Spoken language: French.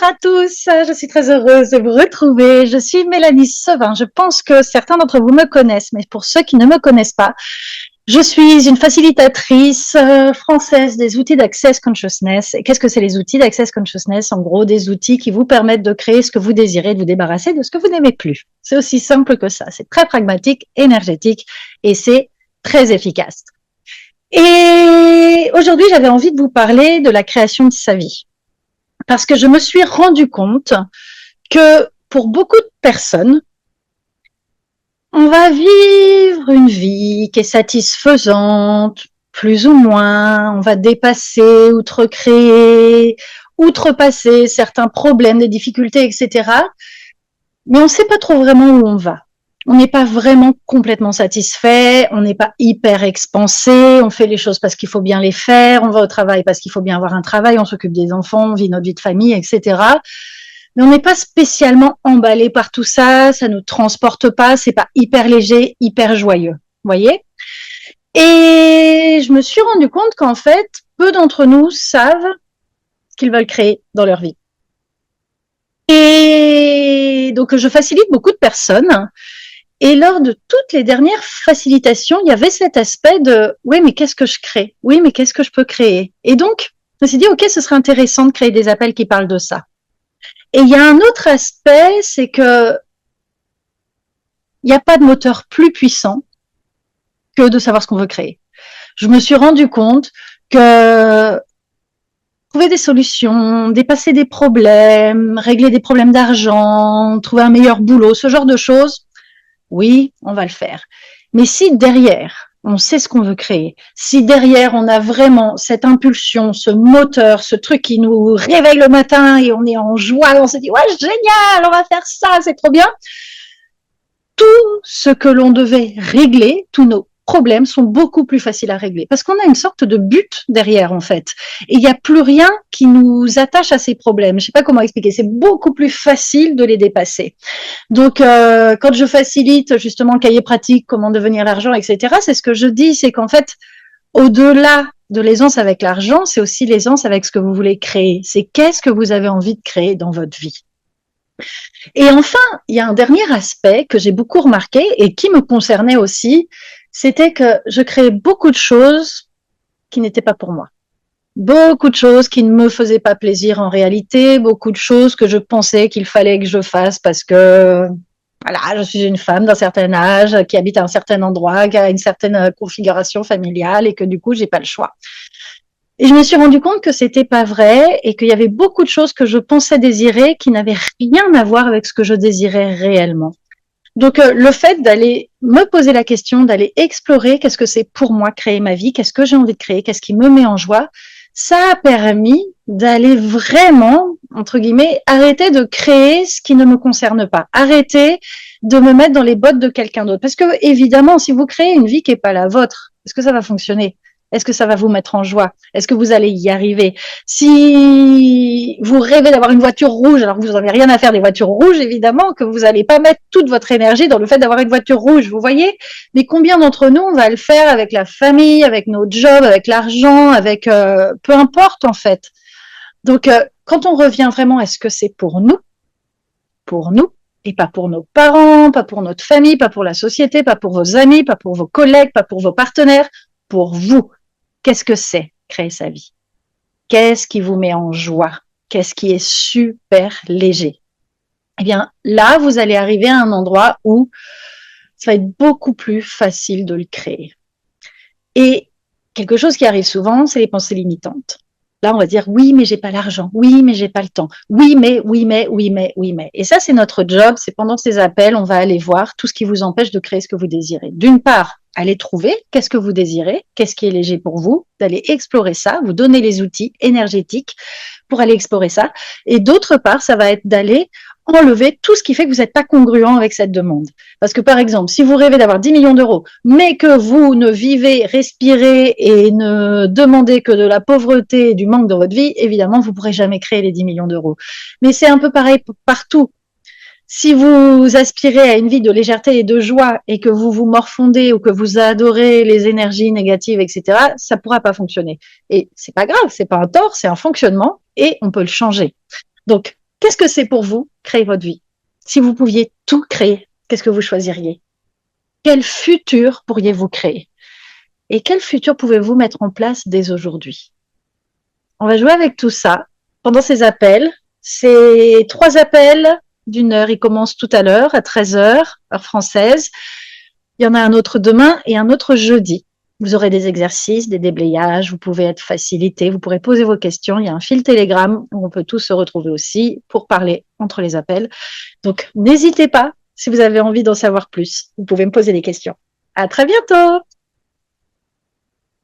à tous, je suis très heureuse de vous retrouver. Je suis Mélanie Sevin. Je pense que certains d'entre vous me connaissent, mais pour ceux qui ne me connaissent pas, je suis une facilitatrice française des outils d'Access Consciousness. Et qu'est-ce que c'est les outils d'Access Consciousness? En gros, des outils qui vous permettent de créer ce que vous désirez, de vous débarrasser de ce que vous n'aimez plus. C'est aussi simple que ça. C'est très pragmatique, énergétique et c'est très efficace. Et aujourd'hui, j'avais envie de vous parler de la création de sa vie. Parce que je me suis rendu compte que pour beaucoup de personnes, on va vivre une vie qui est satisfaisante, plus ou moins, on va dépasser, outrepasser certains problèmes, des difficultés, etc. Mais on ne sait pas trop vraiment où on va. On n'est pas vraiment complètement satisfait, on n'est pas hyper expansé, on fait les choses parce qu'il faut bien les faire, on va au travail parce qu'il faut bien avoir un travail, on s'occupe des enfants, on vit notre vie de famille, etc. Mais on n'est pas spécialement emballé par tout ça, ça nous transporte pas, c'est pas hyper léger, hyper joyeux, voyez. Et je me suis rendu compte qu'en fait, peu d'entre nous savent ce qu'ils veulent créer dans leur vie. Et donc, je facilite beaucoup de personnes. Et lors de toutes les dernières facilitations, il y avait cet aspect de « oui, mais qu'est-ce que je crée? Oui, mais qu'est-ce que je peux créer ?» Et donc, je me suis dit « ok, ce serait intéressant de créer des appels qui parlent de ça. » Et il y a un autre aspect, c'est que il n'y a pas de moteur plus puissant que de savoir ce qu'on veut créer. Je me suis rendu compte que trouver des solutions, dépasser des problèmes, régler des problèmes d'argent, trouver un meilleur boulot, ce genre de choses, oui, on va le faire. Mais si derrière, on sait ce qu'on veut créer, si derrière, on a vraiment cette impulsion, ce moteur, ce truc qui nous réveille le matin et on est en joie, on se dit « ouais, génial, on va faire ça, c'est trop bien », tout ce que l'on devait régler, tous nos problèmes sont beaucoup plus faciles à régler parce qu'on a une sorte de but derrière en fait et il n'y a plus rien qui nous attache à ces problèmes. Je sais pas comment expliquer, c'est beaucoup plus facile de les dépasser. Donc quand je facilite justement le cahier pratique, comment devenir l'argent, etc., c'est ce que je dis, c'est qu'en fait au-delà de l'aisance avec l'argent, c'est aussi l'aisance avec ce que vous voulez créer. C'est qu'est-ce que vous avez envie de créer dans votre vie. Et enfin, il y a un dernier aspect que j'ai beaucoup remarqué et qui me concernait aussi, c'était que je créais beaucoup de choses qui n'étaient pas pour moi. Beaucoup de choses qui ne me faisaient pas plaisir en réalité, beaucoup de choses que je pensais qu'il fallait que je fasse parce que voilà, je suis une femme d'un certain âge, qui habite à un certain endroit, qui a une certaine configuration familiale et que du coup, j'ai pas le choix. Et je me suis rendu compte que c'était pas vrai et qu'il y avait beaucoup de choses que je pensais désirer qui n'avaient rien à voir avec ce que je désirais réellement. Donc, le fait d'aller me poser la question, d'aller explorer qu'est-ce que c'est pour moi créer ma vie, qu'est-ce que j'ai envie de créer, qu'est-ce qui me met en joie, ça a permis d'aller vraiment, entre guillemets, arrêter de créer ce qui ne me concerne pas, arrêter de me mettre dans les bottes de quelqu'un d'autre. Parce que, évidemment, si vous créez une vie qui n'est pas la vôtre, est-ce que ça va fonctionner? Est-ce que ça va vous mettre en joie? Est-ce que vous allez y arriver? Si vous rêvez d'avoir une voiture rouge, alors que vous n'avez rien à faire des voitures rouges, évidemment, que vous n'allez pas mettre toute votre énergie dans le fait d'avoir une voiture rouge, vous voyez? Mais combien d'entre nous, on va le faire avec la famille, avec nos jobs, avec l'argent, avec peu importe en fait. Donc, quand on revient vraiment, est-ce que c'est pour nous, et pas pour nos parents, pas pour notre famille, pas pour la société, pas pour vos amis, pas pour vos collègues, pas pour vos partenaires, pour vous. Qu'est-ce que c'est créer sa vie? Qu'est-ce qui vous met en joie? Qu'est-ce qui est super léger? Eh bien, là, vous allez arriver à un endroit où ça va être beaucoup plus facile de le créer. Et quelque chose qui arrive souvent, c'est les pensées limitantes. Là, on va dire oui, mais j'ai pas l'argent. Oui, mais j'ai pas le temps. Oui, mais, oui, mais, oui, mais, oui, mais. Et ça, c'est notre job. C'est pendant ces appels, on va aller voir tout ce qui vous empêche de créer ce que vous désirez. D'une part, allez trouver qu'est-ce que vous désirez, qu'est-ce qui est léger pour vous, d'aller explorer ça, vous donner les outils énergétiques pour aller explorer ça. Et d'autre part, ça va être d'aller enlever tout ce qui fait que vous n'êtes pas congruent avec cette demande. Parce que par exemple, si vous rêvez d'avoir 10 millions d'euros, mais que vous ne vivez, respirez et ne demandez que de la pauvreté et du manque dans votre vie, évidemment, vous ne pourrez jamais créer les 10 millions d'euros. Mais c'est un peu pareil partout. Si vous aspirez à une vie de légèreté et de joie et que vous vous morfondez ou que vous adorez les énergies négatives, etc., ça ne pourra pas fonctionner. Et c'est pas grave, c'est pas un tort, c'est un fonctionnement et on peut le changer. Donc, Qu'est-ce que c'est pour vous, créer votre vie? Si vous pouviez tout créer, qu'est-ce que vous choisiriez? Quel futur pourriez-vous créer? Et quel futur pouvez-vous mettre en place dès aujourd'hui? On va jouer avec tout ça pendant ces appels. Ces 3 appels d'1 heure, ils commencent tout à l'heure à 13h, heure française. Il y en a un autre demain et un autre jeudi. Vous aurez des exercices, des déblayages, vous pouvez être facilité, vous pourrez poser vos questions. Il y a un fil Telegram où on peut tous se retrouver aussi pour parler entre les appels. Donc, n'hésitez pas, si vous avez envie d'en savoir plus, vous pouvez me poser des questions. À très bientôt!